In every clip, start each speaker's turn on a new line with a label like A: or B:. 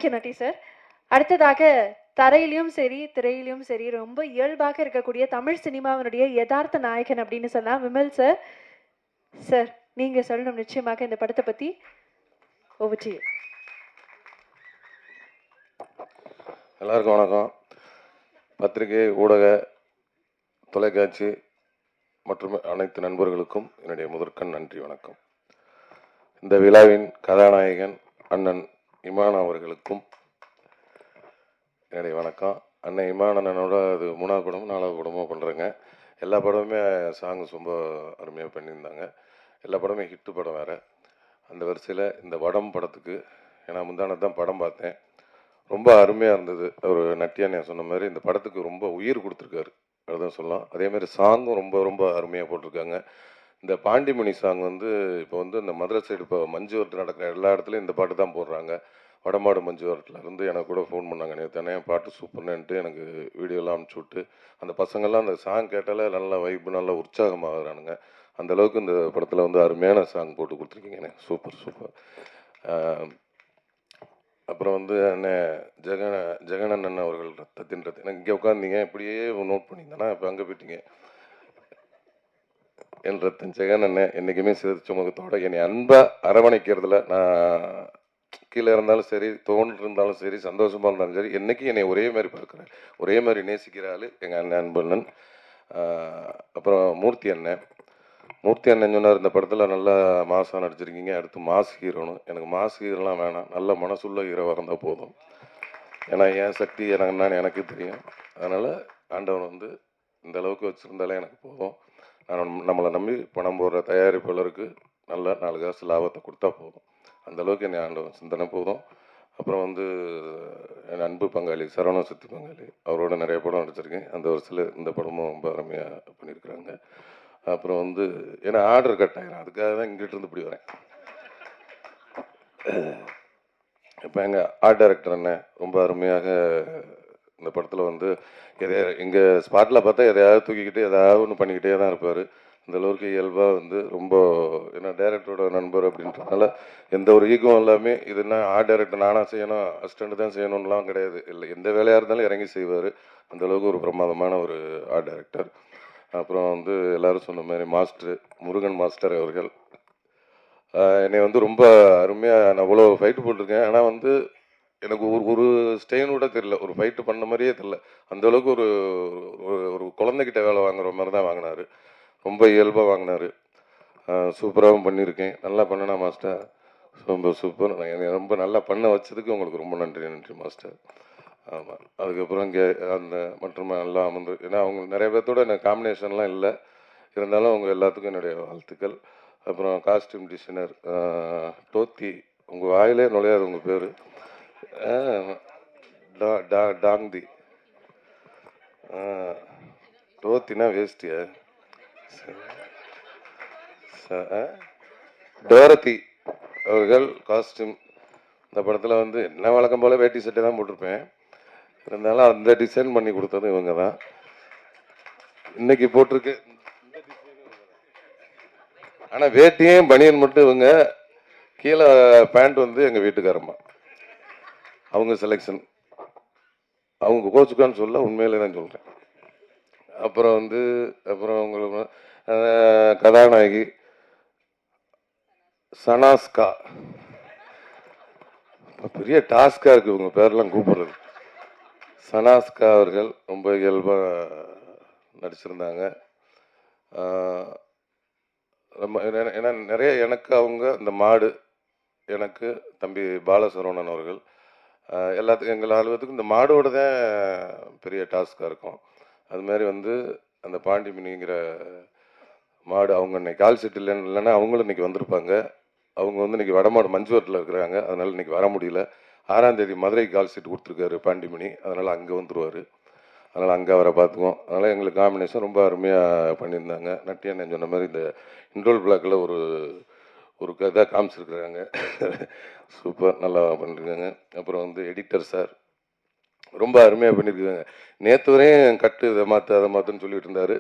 A: Thank you நட்டி sir. அடுத்ததாக தரையிலும் சரி திரையிலும் சரி ரொம்ப இயல்பாக இருக்கக்கூடிய தமிழ் சினிமாவினுடைய யதார்த்த நாயகன் அப்படின்னு சொன்னா விமல் சார். சார் நீங்க சொல்லணும் நிச்சயமாக இந்த படத்தை பத்தி. Over to you.
B: எல்லாருக்கும் வணக்கம். பத்திரிகை, ஊடக, தொலைக்காட்சி மற்றும் அனைத்து நண்பர்களுக்கும் என்னுடைய முதற்கண் நன்றி வணக்கம். இந்த விழாவின் கதாநாயகன் அண்ணன் இமான் அவர்களுக்கும் என்னுடைய வணக்கம். அண்ணன் இமான் அண்ணனோட அது 3வது படமும் 4வது படமும் பண்ணுறேங்க. எல்லா படமுமே சாங்ஸ் ரொம்ப அருமையாக பண்ணியிருந்தாங்க. எல்லா படமும் ஹிட்டு படம் வேறு. அந்த வரிசையில் இந்த வடம் படத்துக்கு ஏன்னா முந்தானது தான் படம் பார்த்தேன், ரொம்ப அருமையாக இருந்தது. ஒரு நட்டியானியா சொன்ன மாதிரி இந்த படத்துக்கு ரொம்ப உயிர் கொடுத்துருக்காரு, அதுதான் சொல்லலாம். அதேமாதிரி சாங்கும் ரொம்ப ரொம்ப அருமையாக போட்டிருக்காங்க. இந்த பாண்டிமணி சாங் இப்போ இந்த மதுரை சைடு இப்போ மஞ்சு வரட்டு நடக்கிற எல்லா இடத்துலையும் இந்த பாட்டு தான் போடுறாங்க. வடமாடு மஞ்சு வரட்டில் எனக்கு கூட ஃபோன் பண்ணாங்க, நேற்று பாட்டு சூப்பர்னுட்டு எனக்கு வீடியோலாம் அனுப்பிச்சி விட்டு அந்த பசங்கள்லாம் அந்த சாங் கேட்டாலே நல்ல வைப்பு, நல்ல உற்சாகமாகறானுங்க. அந்தளவுக்கு இந்த படத்தில் அருமையான சாங் போட்டு கொடுத்துருக்கீங்க. Super super. அப்புறம் அண்ணன் ஜெகனண்ணன் அவர்கள் ரத்தத்தின் எனக்கு இங்கே உட்காந்தீங்க, இப்படியே நோட் பண்ணியிருந்தேன்னா இப்போ அங்கே போயிட்டீங்க. என் ரத்தன் ஜெகன் அண்ணன் என்றைக்குமே சிரிச்ச முகத்தோட என்னை அன்பாக அரவணைக்கிறதுல, நான் கீழே இருந்தாலும் சரி, தோன்று இருந்தாலும் சரி, சந்தோஷமாக இருந்தாலும் சரி, என்றைக்கும் என்னை ஒரே மாதிரி பார்க்குறேன், ஒரே மாதிரி நேசிக்கிற ஆள் எங்கள் அண்ணன், அன்பண்ணன். அப்புறம் மூர்த்தி அண்ணன் சொன்னார், இந்த படத்தில் நல்லா மாசாக நடிச்சிருக்கீங்க, அடுத்து மாஸ் ஹீரோன்னு. எனக்கு மாஸ் ஹீரோலாம் வேணாம், நல்ல மனசுள்ள ஹீரோவாக இருந்தால் போதும். ஏன்னா என் சக்தி எனக்கு தெரியும். அதனால் ஆண்டவன் இந்த அளவுக்கு வச்சுருந்தாலே எனக்கு போதும். நம்மளை நம்பி பணம் போடுற தயாரிப்பாளருக்கு நல்ல 4 காசு லாபத்தை கொடுத்தா போதும். அந்தளவுக்கு என்னை ஆண்டவன் சிந்தனை போதும். அப்புறம் என் அன்பு பங்காளி சரவண சக்தி பங்காளி, அவரோட நிறைய படம் நடிச்சிருக்கேன். அந்த வருஷத்தில் இந்த படமும் ரொம்ப அருமையாக பண்ணியிருக்கிறாங்க. அப்புறம் ஏன்னா ஆர்டர் கட் ஆகிடும், அதுக்காக தான் இங்கிட்டிருந்து இப்படி வரேன். இப்போ எங்கள் ஆர்ட் டைரக்டர் அண்ணன் ரொம்ப அருமையாக இந்த படத்தில் எங்கள் ஸ்பாட்டில் பார்த்தா எதையாவது தூக்கிக்கிட்டு எதாவது ஒன்று பண்ணிக்கிட்டே தான் இருப்பார். இந்த அளவுக்கு இயல்பாக ரொம்ப ஏன்னா டைரக்டரோட நண்பர் அப்படின்றதுனால எந்த ஒரு ஈகம் எல்லாமே இதுனா ஆர்ட் டைரக்டர் நானாக செய்யணும், அசிஸ்டண்ட் தான் செய்யணும்லாம் கிடையாது. இல்லை, எந்த வேலையாக இருந்தாலும் இறங்கி செய்வார். அந்தளவுக்கு ஒரு பிரமாதமான ஒரு ஆர்ட் டைரக்டர். அப்புறம் எல்லோரும் சொன்ன மாதிரி மாஸ்டர் முருகன் மாஸ்டர் அவர்கள் என்னை ரொம்ப அருமையாக, நான் அவ்வளோ ஃபைட்டு போட்டிருக்கேன். ஆனால் எனக்கு ஒரு ஸ்டெயின் கூட தெரியல, ஒரு ஃபைட்டு பண்ண மாதிரியே தெரியல. அந்தளவுக்கு ஒரு ஒரு குழந்தைகிட்ட வேலை வாங்குற மாதிரி தான் வாங்கினார். ரொம்ப இயல்பாக வாங்கினார். சூப்பராகவும் பண்ணியிருக்கேன். நல்லா பண்ணனா மாஸ்டர், ரொம்ப சூப்பர். என்னை ரொம்ப நல்லா பண்ண வச்சதுக்கு உங்களுக்கு ரொம்ப நன்றி மாஸ்டர். ஆமாம். அதுக்கப்புறம் இங்கே மற்றும் எல்லாம் ஏன்னா அவங்க நிறைய பேர்த்தோட எனக்கு காம்பினேஷன்லாம் இல்லை, இருந்தாலும் அவங்க எல்லாத்துக்கும் என்னுடைய வாழ்த்துக்கள். அப்புறம் காஸ்டியூம் டிசைனர் டோத்தி, உங்கள் வாயிலே நுழையாது உங்கள் பேர், டாங்தி. டோத்தினா வேஸ்டியா? டோரத்தி அவர்கள் காஸ்டியூம். இந்த படத்தில் என்ன வழக்கம் போல் வேட்டி சட்டை தான் போட்டிருப்பேன், இருந்தாலும் அந்த டிசைன் பண்ணி கொடுத்தது இவங்க தான். இன்னைக்கு போட்டிருக்கு, ஆனால் வேட்டியும் பனியன் மட்டும் இவங்க, கீழே பேண்ட் எங்கள் வீட்டுக்காரம்மா, அவங்க செலெக்ஷன். அவங்க கோச்சுக்கான்னு சொல்ல, உண்மையிலே தான் சொல்கிறேன். அப்புறம் உங்களுக்கு கதாநாயகி சனாஸ்கா, பெரிய டாஸ்காக இருக்குது இவங்க பேரெல்லாம் கூப்பிடுறது. சனாஸ்கா அவர்கள் ரொம்ப இயல்பாக நடிச்சிருந்தாங்க. ஏன்னா நிறைய எனக்கு அவங்க இந்த மாடு, எனக்கு தம்பி பாலசரவணன் அவர்கள், எல்லாத்துக்கும் எங்கள் ஆளுவத்துக்கும் இந்த மாடோட தான் பெரிய டாஸ்காக இருக்கும். அதுமாரி அந்த பாண்டிமணிங்கிற மாடு, அவங்க இன்னைக்கு கால் செட் இல்லைன்னா அவங்களும் இன்னைக்கு வந்திருப்பாங்க. அவங்க இன்னைக்கு வடமாடு மஞ்சுவரத்தில் இருக்கிறாங்க, அதனால் இன்னைக்கு வர முடியல. 6ஆம் தேதி மதுரை கால் செட் கொடுத்துருக்காரு பாண்டிமணி, அதனால் அங்கே வந்துடுவார். அதனால் அங்கே அவரை பார்த்துக்குவோம். அதனால் எங்களுக்கு காம்பினேஷன் ரொம்ப அருமையாக பண்ணியிருந்தாங்க. நட்டியானேன்னு சொன்ன மாதிரி இந்த இன்ட்ரோல் பிளாக்கில் ஒரு இதாக காமிச்சிருக்கிறாங்க. சூப்பர், நல்லா பண்ணியிருக்காங்க. அப்புறம் எடிட்டர் சார் ரொம்ப அருமையாக பண்ணியிருக்காங்க. நேற்று வரையும் கட்டு இதை மாற்று அதை மாற்றுன்னு சொல்லிட்டு இருந்தார்.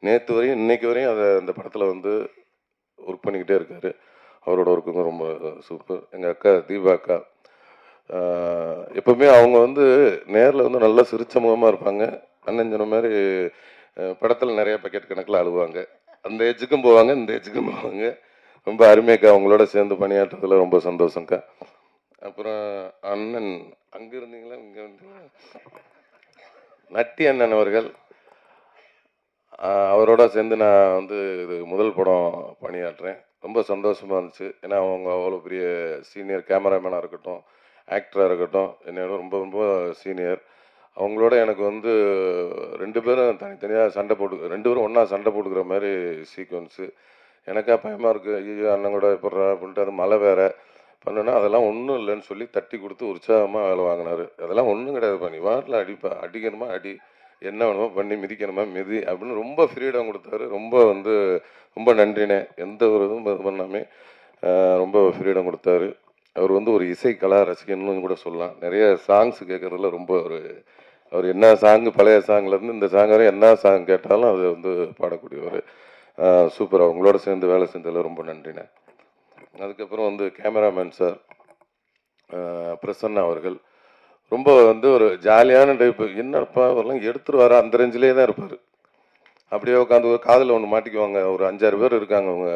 B: நேற்று வரையும் இன்னைக்கு வரையும் அந்த படத்தில் ஒர்க் பண்ணிக்கிட்டே இருக்கார். அவரோட ஒர்க்குங்க ரொம்ப சூப்பர். எங்கள் அக்கா தீபா அக்கா எப்பவுமே அவங்க வந்து நேரில் வந்து நல்லா சிரிச்ச முகமாக இருப்பாங்க. அண்ணன் சொன்ன மாதிரி படத்தில் நிறைய பக்கெட் கணக்கில் அழுவாங்க. அந்த ஏஜுக்கும் போவாங்க, இந்த ஏஜுக்கும் போவாங்க. ரொம்ப அருமையாக்கா, அவங்களோட சேர்ந்து பணியாற்றுறதுல ரொம்ப சந்தோஷம்க்கா. அப்புறம் அண்ணன் அங்கே இருந்தீங்களா, இங்கே இருந்தீங்களா, நட்டி அண்ணன் அவர்கள், அவரோட சேர்ந்து நான் வந்து இது முதல் படம் பணியாற்றுறேன். ரொம்ப சந்தோஷமாக இருந்துச்சு. ஏன்னா அவங்க அவ்வளோ பெரிய சீனியர் கேமராமேனாக இருக்கட்டும், ஆக்டராக இருக்கட்டும், என்னோட ரொம்ப ரொம்ப சீனியர். அவங்களோட எனக்கு வந்து 2 பேரும் தனித்தனியாக சண்டை போட்டு 2 பேரும் ஒன்றா சண்டை போட்டுக்கிற மாதிரி சீக்வன்ஸு. எனக்கா பயமாக இருக்குது, ஐயோ அண்ணன் கூட எப்பட்றா அப்படின்ட்டு. அது மழை வேற பண்ணுன்னா அதெல்லாம் ஒன்றும் இல்லைன்னு சொல்லி தட்டி கொடுத்து உற்சாகமாக வேலை வாங்கினார். அதெல்லாம் ஒன்றும் கிடையாதுப்பா, நீ வாட்டில் அடிப்பா, அடிக்கணுமா அடி, என்ன வேணுமோ பண்ணி மிதிக்கணுமா மிதி அப்படின்னு ரொம்ப ஃப்ரீடம் கொடுத்தாரு. ரொம்ப வந்து ரொம்ப நன்றினே. எந்த ஒரு இதுவும் இது பண்ணாமே ரொம்ப ஃப்ரீடம் கொடுத்தாரு. அவர் வந்து ஒரு இசை கலா ரசிகன்னு கூட சொல்லலாம். நிறைய சாங்ஸ் கேட்கறதுல ரொம்ப அவர் என்ன சாங்கு, பழைய சாங்லேருந்து இந்த சாங் வரை என்ன சாங் கேட்டாலும் அது வந்து பாடக்கூடியவர். சூப்பர். அவங்களோட சேர்ந்து வேலை செஞ்சதில் ரொம்ப நன்றினே. அதுக்கப்புறம் வந்து கேமராமேன் சார் பிரசன்னா அவர்கள் ரொம்ப வந்து ஒரு ஜாலியான டைப்பு. என்னப்பா அவரெல்லாம் எடுத்துருவாரா, அந்த ரேஞ்சிலே தான் இருப்பார். அப்படியே உட்காந்து ஒரு காதில் ஒன்று மாட்டிக்குவாங்க. ஒரு 5-6 பேர் இருக்காங்க அவங்க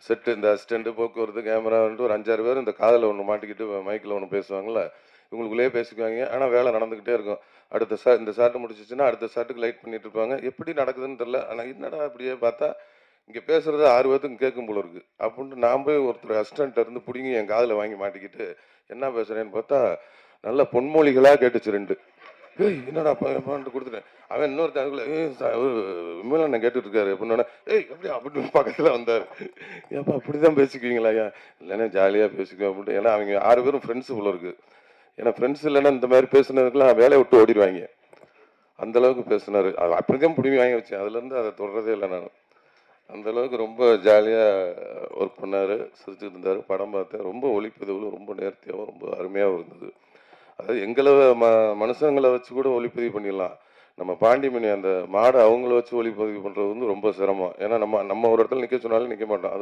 B: செட்டு, இந்த அசிஸ்டண்ட்டு, போக்குவரத்து, கேமரான்ட்டு ஒரு 5-6 பேர் இந்த காதில் ஒன்று மாட்டிக்கிட்டு மைக்கில் ஒன்று பேசுவாங்கள்ல, இவங்களுக்குள்ளேயே பேசிக்குவாங்க. ஆனால் வேலை நடந்துக்கிட்டே இருக்கும். அடுத்த இந்த ஷாட்டு முடிச்சிச்சுன்னா அடுத்த ஷாட்டுக்கு லைட் பண்ணிட்டு இருப்பாங்க. எப்படி நடக்குதுன்னு தெரில. ஆனால் என்னடா அப்படியே பார்த்தா இங்கே பேசுறது 6 பேர்த்துக்கும் கேட்கும் போல இருக்கு அப்படின்ட்டு நான் போய் ஒருத்தர் அசிஸ்டண்ட்டை இருந்து பிடிங்கி என் காதில் வாங்கி மாட்டிக்கிட்டு என்ன பேசுகிறேன்னு பார்த்தா நல்ல பொன்மொழிகளாக கேட்டுச்சு 2. ஏய் என்னடா பான்ட்டு கொடுத்துட்டேன். அவன் இன்னொருத்தன் அதுக்குள்ள விமலா நான் கேட்டுட்டு இருக்காரு அப்படின்னா, ஏய் அப்படியே அப்படின்னு பக்கத்தில் வந்தார். ஏப்பா அப்படிதான் பேசிக்குவீங்களா? ஐயா இல்லைன்னா ஜாலியாக பேசிக்குவேன் அப்படின்ட்டு. ஏன்னா அவங்க 6 பேரும் ஃப்ரெண்ட்ஸு போல இருக்கு. ஏன்னா ஃப்ரெண்ட்ஸ் இல்லைன்னா இந்த மாதிரி பேசுனதுக்கெல்லாம் வேலையை விட்டு ஓடிடுவாங்க. அந்த அளவுக்கு பேசினாரு. அது அப்படிதான் பிடிங்கி வாங்கி வச்சேன். அதுலேருந்து அதை தொடரதே இல்லை நான். அந்த அளவுக்கு ரொம்ப ஜாலியாக ஒர்க் பண்ணார், சிரிச்சுட்டு இருந்தார். படம் பார்த்தேன். ரொம்ப ஒளிப்பதிவுகளும் ரொம்ப நேர்த்தியாகவும் ரொம்ப அருமையாகவும் இருந்தது. அதாவது எங்களை மனுஷங்களை வச்சு கூட ஒளிப்பதிவு பண்ணிடலாம். நம்ம பாண்டிமணி அந்த மாடை அவங்கள வச்சு ஒளிப்பதிவு பண்ணுறது வந்து ரொம்ப சிரமம். ஏன்னா நம்ம ஒரு இடத்துல நிற்க சொன்னாலும் நிற்க மாட்டோம்.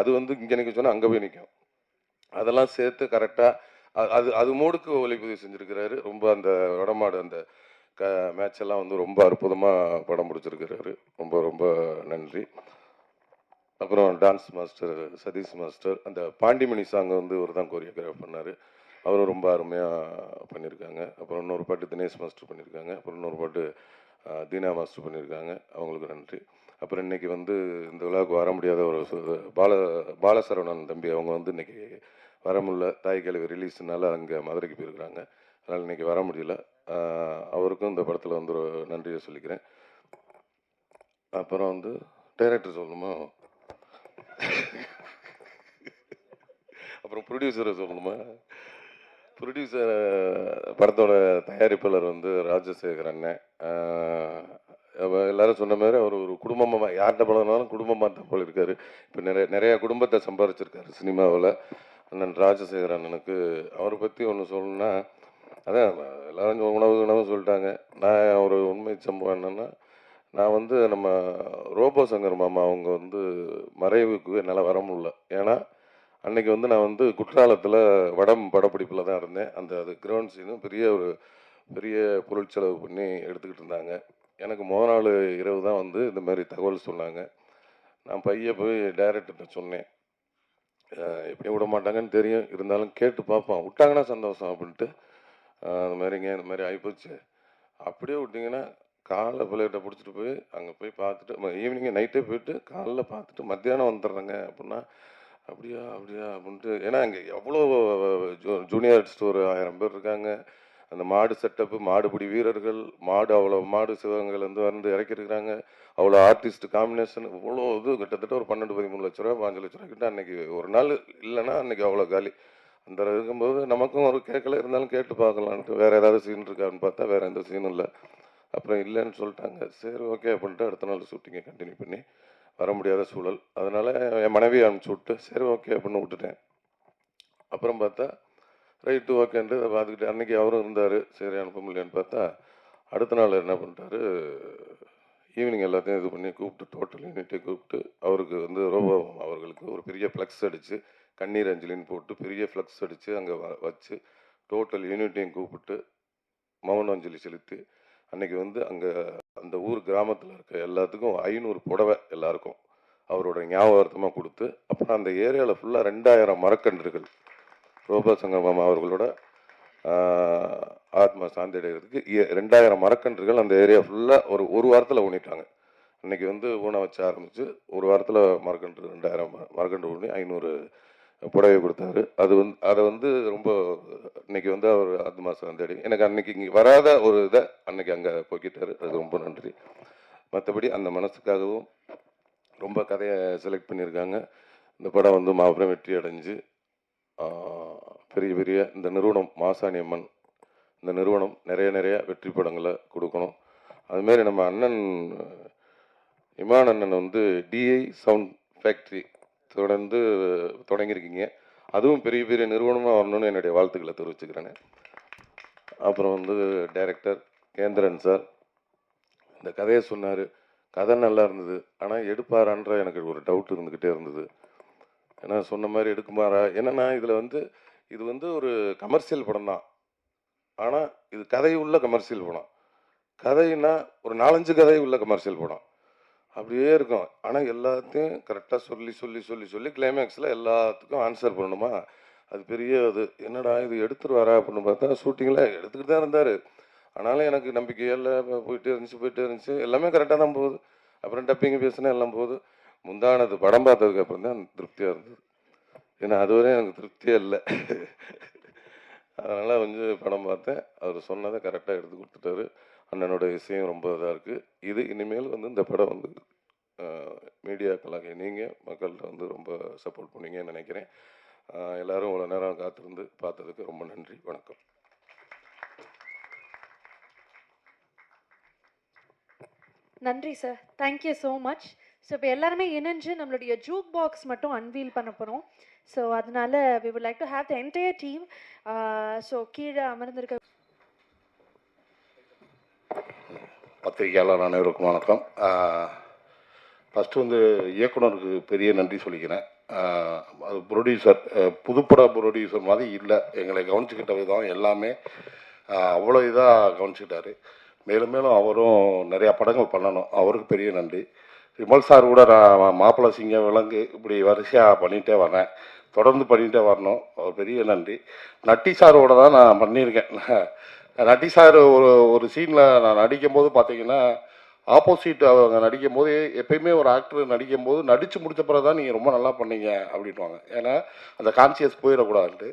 B: அது வந்து இங்கே நிற்க சொன்னால் அங்கே போய் நிற்கும். அதெல்லாம் சேர்த்து கரெக்டாக அது மூடுக்கு ஒளிப்பதிவு செஞ்சுருக்கிறாரு. ரொம்ப அந்த வடமாடு அந்த மேட்ச் எல்லாம் வந்து ரொம்ப அற்புதமாக படம் பிடிச்சிருக்கிறாரு. ரொம்ப ரொம்ப நன்றி. அப்புறம் டான்ஸ் மாஸ்டர் சதீஷ் மாஸ்டர், அந்த பாண்டிமணி சாங்கை வந்து இவர் தான் கோரியோகிராஃப் பண்ணார். அவரும் ரொம்ப அருமையாக பண்ணியிருக்காங்க. அப்புறம் இன்னொரு பாட்டு தினேஷ் மாஸ்டர் பண்ணியிருக்காங்க. அப்புறம் இன்னொரு பாட்டு தீனா மாஸ்டர் பண்ணியிருக்காங்க. அவங்களுக்கு நன்றி. அப்புறம் இன்னைக்கு வந்து இந்த விழாவுக்கு வர முடியாத ஒரு பாலசரவணன் தம்பி, அவங்க வந்து இன்னைக்கு வர முடியல, தாய் கிழவி ரிலீஸ்னால அங்கே மதுரைக்கு போயிருக்கிறாங்க. அதனால் இன்னைக்கு வர முடியல. அவருக்கும் இந்த படத்தில் வந்து ஒரு நன்றியை சொல்லிக்கிறேன். அப்புறம் வந்து டைரக்டர் சொல்லணுமா, அப்புறம் ப்ரொடியூசரை சொல்லணுமா? ப்ரொடியூசர் படத்தோட தயாரிப்பாளர் வந்து ராஜசேகர் அண்ணன். எல்லாரும் சொன்ன மாதிரி அவர் ஒரு குடும்பமாக யார்கிட்ட பழகினாலும் குடும்பமாக தான் போல இருக்காரு. இப்போ நிறைய குடும்பத்தை சம்பாதிச்சிருக்காரு சினிமாவில். அண்ணன் ராஜசேகர் அண்ணனுக்கு அவரை பற்றி ஒன்று சொல்லணும்னா, அதான் எல்லாரும் உணவு சொல்லிட்டாங்க. நான் ஒரு உண்மை சம்பவம் என்னென்னா, நான் வந்து நம்ம ரோபோ சங்கர் மாமா அவங்க வந்து மறைவுக்கு என்னால் வர முடியல. ஏன்னா அன்னைக்கு வந்து நான் வந்து குற்றாலத்தில் வடம் படப்பிடிப்பில் தான் இருந்தேன். அது கிரவுண்ட் சீனும் பெரிய பொருட்செலவு பண்ணி எடுத்துக்கிட்டு இருந்தாங்க. எனக்கு முதல் நாள் இரவு தான் வந்து இந்த மாதிரி தகவல் சொன்னாங்க. நான் போய் டைரக்டர்கிட்ட சொன்னேன். எப்படியும் விட மாட்டாங்கன்னு தெரியும், இருந்தாலும் கேட்டு பார்ப்போம், விட்டாங்கன்னா சந்தோஷம் அப்படின்ட்டு. அந்த மாதிரி ஆகிப்போச்சு. அப்படியே விட்டிங்கன்னா காலைல பிள்ளைகிட்ட பிடிச்சிட்டு போய் அங்கே போய் பார்த்துட்டு ஈவினிங்கே நைட்டே போயிட்டு காலைல பார்த்துட்டு மத்தியானம் வந்துடுறேங்க அப்படின்னா, அப்படியா அப்படின்ட்டு. ஏன்னா அங்கே எவ்வளோ ஜூனியர் ஆர்டிஸ்ட் ஒரு 1000 பேர் இருக்காங்க. அந்த மாடு செட்டப்பு, மாடுபிடி வீரர்கள், அவ்வளோ மாடு சிவகங்கையிலேருந்து வந்து இறக்கிருக்கிறாங்க. அவ்வளோ ஆர்டிஸ்ட் காம்பினேஷன், இவ்வளோ இது கிட்டத்தட்ட ஒரு 12-13 லட்ச ரூபா 5 லட்ச ரூபா கிட்ட அன்னைக்கு ஒரு நாள் இல்லைன்னா அன்னைக்கு அவ்வளோ காலி. அந்த இருக்கும்போது நமக்கும் ஒரு கேட்கல, இருந்தாலும் கேட்டு பார்க்கலான்ட்டு வேறு ஏதாவது சீன் இருக்கான்னு பார்த்தா வேறு எந்த சீனும் இல்லை. அப்புறம் இல்லைன்னு சொல்லிட்டாங்க. சரி ஓகே அப்படின்ட்டு அடுத்த நாள் ஷூட்டிங்கை கண்டினியூ பண்ணி வர முடியாத சூழல். அதனால் என் மனைவியை அனுப்பிச்சி விட்டு சரி ஓகே அப்படின்னு விட்டுட்டேன். அப்புறம் பார்த்தா ரைட்டு ஓகேன்ட்டு பார்த்துக்கிட்டு அன்றைக்கி அவரும் இருந்தார். சரி அனுப்ப முடியலன்னு பார்த்தா அடுத்த நாள் என்ன பண்ணிட்டாரு, ஈவினிங் எல்லாத்தையும் இது பண்ணி கூப்பிட்டு டோட்டல் யூனிட்டை கூப்பிட்டு அவருக்கு வந்து ரோபோ அவர்களுக்கு ஒரு பெரிய ஃப்ளக்ஸ் அடித்து கண்ணீர் அஞ்சலின்னு போட்டு பெரிய ஃப்ளக்ஸ் அடித்து அங்கே வச்சு டோட்டல் யூனிட்டையும் கூப்பிட்டு மௌன அஞ்சலி செலுத்தி அன்னைக்கு வந்து அங்கே அந்த ஊர் கிராமத்தில் இருக்க எல்லாத்துக்கும் 500 புடவை எல்லாருக்கும் அவரோட ஞாபகார்த்தமாக கொடுத்து, அப்புறம் அந்த ஏரியாவில் ஃபுல்லாக 2000 மரக்கன்றுகள் ரோபா சங்கர் அவர்களோட ஆத்மா சாந்தி அடைகிறதுக்கு 2000 மரக்கன்றுகள் அந்த ஏரியா ஃபுல்லாக ஒரு வாரத்தில் ஊனிட்டாங்க. அன்னைக்கு வந்து ஊனை வச்சு ஆரம்பித்து ஒரு வாரத்தில் மரக்கன்று 2000 மரக்கன்று ஊனி 500 புடவை கொடுத்தாரு. அதை வந்து ரொம்ப இன்னைக்கு வந்து அவர் ஆத்மா சாந்தி அடை எனக்கு அன்னைக்கு இங்கே வராத ஒரு இதை அன்னைக்கு அங்கே போக்கிட்டாரு. அது ரொம்ப நன்றி. மற்றபடி அந்த மனசுக்காகவும் ரொம்ப கதையை செலக்ட் பண்ணியிருக்காங்க. இந்த படம் வந்து மாபெரும் வெற்றி அடைஞ்சு பெரிய பெரிய இந்த நிறுவனம் மாசாணி அம்மன் இந்த நிறுவனம் நிறைய வெற்றி படங்களை கொடுக்கணும். அதுமாரி நம்ம அண்ணன் இமான் அண்ணன் வந்து டிஐ சவுண்ட் ஃபேக்ட்ரி தொடங்கியிருக்கீங்க. அதுவும் பெரிய பெரிய நிறுவனமாக வரணும்னு என்னுடைய வாழ்த்துக்களை தெரிவிச்சுக்கிறேன். அப்புறம் வந்து டைரக்டர் கேந்திரன் சார் இந்த கதையை சொன்னார். கதை நல்லா இருந்தது, ஆனால் எடுப்பாரான்ற எனக்கு ஒரு டவுட் இருந்துக்கிட்டே இருந்தது. ஏன்னா சொன்ன மாதிரி எடுக்குமாரா, என்னன்னா இதில் வந்து இது வந்து ஒரு கமர்ஷியல் படம் தான், ஆனால் இது கதை உள்ள கமர்ஷியல் படம். கதைன்னா ஒரு 4-5 கதை உள்ள கமர்ஷியல் படம் அப்படியே இருக்கும். ஆனால் எல்லாத்தையும் கரெக்டாக சொல்லி கிளைமேக்ஸில் எல்லாத்துக்கும் ஆன்சர் பண்ணணுமா, அது பெரிய அது என்னடா இது எடுத்துருவாரா அப்படின்னு பார்த்தா ஷூட்டிங்கில் எடுத்துக்கிட்டு தான் இருந்தார். ஆனாலும் எனக்கு நம்பிக்கையெல்லாம் போயிட்டே இருந்துச்சு. எல்லாமே கரெக்டாக தான் போகுது. அப்புறம் டப்பிங் பேசினா எல்லாம் போகுது. முந்தானது படம் பார்த்ததுக்கு அப்புறம் தான் திருப்தியாக இருந்தது. ஏன்னா அதுவரை எனக்கு திருப்தியே இல்லை. அதனால் கொஞ்சம் படம் பார்த்தேன். அவர் சொன்னதை கரெக்டாக எடுத்து கொடுத்துட்டாரு. அண்ணனோட இசையும் ரொம்ப இதாக இருக்குது. இது இனிமேல் வந்து இந்த படம் வந்து மீடியாக்களாக நீங்கள் மக்கள்கிட்ட வந்து ரொம்ப சப்போர்ட் பண்ணுவீங்கன்னு நினைக்கிறேன். எல்லோரும் இவ்வளோ நேரம் காத்திருந்து பார்த்ததுக்கு ரொம்ப நன்றி. வணக்கம்.
A: நன்றி sir, thank you so much. So இப்போ எல்லாருமே இணைஞ்சு நம்மளுடைய ஜூக் பாக்ஸ் மட்டும் அன்வீல் பண்ண போகிறோம். ஸோ அதனால we would like to have the entire team. So கீழே அமர்ந்திருக்க
C: பத்திரிகையாளர் அனைவருக்கும் வணக்கம். ஃபஸ்ட்டு வந்து இயக்குனருக்கு பெரிய நன்றி சொல்லிக்கிறேன். அது ப்ரொடியூசர் புதுப்பட ப்ரொடியூசர் மாதிரி இல்லை, எங்களை கவனிச்சுக்கிட்ட விதம் எல்லாமே அவ்வளோ இதாக கவனிச்சுக்கிட்டாரு. மேலும் அவரும் நிறையா படங்கள் பண்ணணும், அவருக்கு பெரிய நன்றி. விமல் சார் கூட நான் மாப்பிள்ளை சிங்கம் விலங்கு இப்படி வரிசையாக பண்ணிகிட்டே வரேன், தொடர்ந்து பண்ணிகிட்டே வரணும், அவர் பெரிய நன்றி. நட்டி சாரோட தான் நான் பண்ணியிருக்கேன். நட்டி சார் ஒரு சீனில் நான் நடிக்கும் போது பார்த்தீங்கன்னா ஆப்போசிட் அவங்க நடிக்கும் போது எப்பயுமே ஒரு ஆக்டர் நடிக்கும் போது நடித்து முடித்த பிறகு தான் நீங்கள் ரொம்ப நல்லா பண்ணீங்க அப்படின்வாங்க. ஏன்னா அந்த கான்சியஸ் போயிடக்கூடாதுன்ட்டு.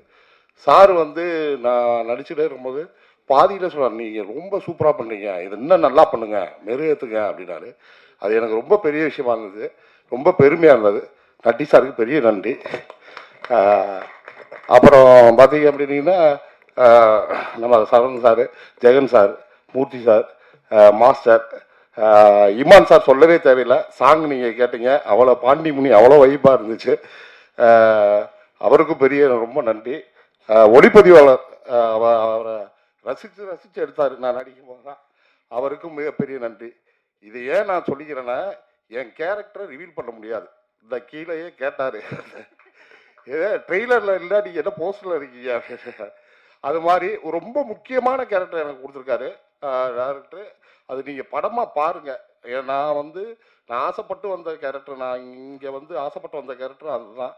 C: சார் வந்து நான் நடிச்சுட்டே இருக்கும்போது பாதியில் சொல்கிறார், நீங்கள் ரொம்ப சூப்பராக பண்ணுறீங்க, இது இன்னும் நல்லா பண்ணுங்க, மெருகேற்றுங்க அப்படின்னாரு. அது எனக்கு ரொம்ப பெரிய விஷயமா இருந்தது, ரொம்ப பெருமையாக இருந்தது. நட்டி சாருக்கு பெரிய நன்றி. அப்புறம் பார்த்தீங்க அப்படின்னீங்கன்னா நம்ம சரவணன் சார், ஜெகன் சார், மூர்த்தி சார், மாஸ்டர், இமான் சார் சொல்லவே தேவையில்லை. சாங் நீங்கள் கேட்டீங்க, அவ்வளோ பாண்டிமுனி அவ்வளோ வைப்பாக இருந்துச்சு. அவருக்கும் பெரிய ரொம்ப நன்றி. ஒளிப்பதிவாளர் அவரை ரசித்து எடுத்தார் நான் நடிக்கும் போது தான், அவருக்கும் மிகப்பெரிய நன்றி. இது ஏன் நான் சொல்லிக்கிறேன்னா, என் கேரக்டரை ரிவீல் பண்ண முடியாது. இந்த கீழேயே கேட்டார், ட்ரெய்லரில் இல்லை நீங்கள் என்ன போஸ்டரில் இருக்கீங்க, அது மாதிரி ஒரு ரொம்ப முக்கியமான கேரக்டர் எனக்கு கொடுத்துருக்காரு டேரக்டர். அது நீங்கள் படமாக பாருங்கள். நான் வந்து ஆசைப்பட்டு வந்த கேரக்டர், நான் இங்கே வந்து ஆசைப்பட்டு வந்த கேரக்டர் அதுதான்.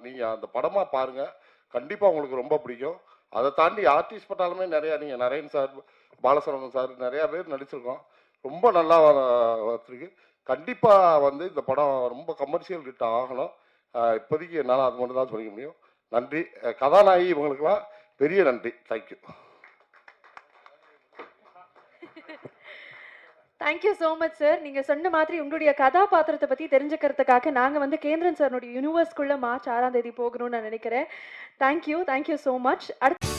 C: நீங்கள் அந்த படமாக பாருங்கள், கண்டிப்பாக உங்களுக்கு ரொம்ப பிடிக்கும். அதை தாண்டி ஆர்டிஸ்ட் பட்டாலுமே நிறையா, நீங்கள் நரேன் சார், பாலசரவணன் சார் நிறையா பேர் நடிச்சிருக்கோம், ரொம்ப நல்லா வந்திருக்கு. கண்டிப்பாக வந்து இந்த படம் ரொம்ப கமர்ஷியல் ஹிட் ஆகணும். இப்போதைக்கு என்னால் அது மட்டும் தான் சொல்லிக்க முடியும். நன்றி. கதாநாயகி இவங்களுக்கெல்லாம் பெரிய நன்றி. Thank you.
A: Thank you so much sir. நீங்கள் சொன்ன மாதிரி உங்களுடைய கதாபாத்திரத்தை பற்றி தெரிஞ்சுக்கிறதுக்காக நாங்கள் வந்து கேந்திரன் சார்னுடைய யூனிவர்ஸ்குள்ளே மார்ச் 6ஆம் தேதி போகணும்னு நான் நினைக்கிறேன். Thank you so much. அடுத்து